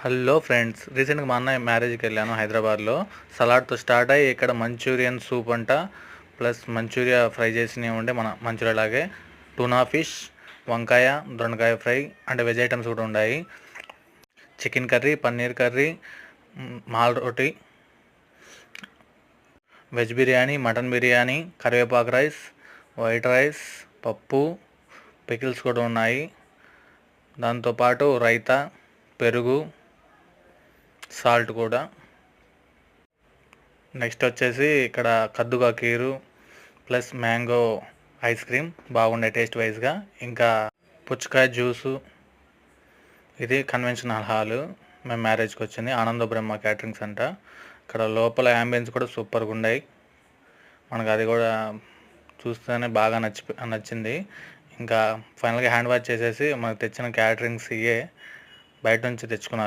Hello friends, రీసెంట్గా మా అన్నయ్య మ్యారేజ్కి వెళ్ళాను హైదరాబాద్లో. సలాడ్తో స్టార్ట్ అయ్యి ఇక్కడ మంచూరియన్ సూప్ అంట, ప్లస్ మంచూరియా ఫ్రై చేసినవి ఉండే మన మంచూరియా లాగే టూనా ఫిష్, వంకాయ, దొండకాయ ఫ్రై అంటే వెజ్ ఐటమ్స్ కూడా ఉన్నాయి. చికెన్ కర్రీ, పన్నీర్ కర్రీ, మాల్ రోటీ, వెజ్ బిర్యానీ, మటన్ బిర్యానీ, కరివేపాకు రైస్, వైట్ రైస్, పప్పు, పికిల్స్ కూడా ఉన్నాయి. దాంతోపాటు రైతా, పెరుగు, సాల్ట్ కూడా. నెక్స్ట్ వచ్చేసి ఇక్కడ కద్దుకా కీరు ప్లస్ మ్యాంగో ఐస్ క్రీమ్ బాగుండే టేస్ట్ వైజ్గా. ఇంకా పుచ్చకాయ జ్యూసు. ఇది కన్వెన్షనల్ హాలు. మేము మ్యారేజ్కి వచ్చింది ఆనంద బ్రహ్మ క్యాటరింగ్స్ అంట. ఇక్కడ లోపల యాంబియన్స్ కూడా సూపర్గా ఉన్నాయి. మనకు అది కూడా చూస్తేనే బాగా నచ్చింది. ఇంకా ఫైనల్గా హ్యాండ్ వాష్ చేసేసి మనకు తెచ్చిన క్యాటరింగ్స్ ఇవే బయట నుంచి తెచ్చుకున్నారు.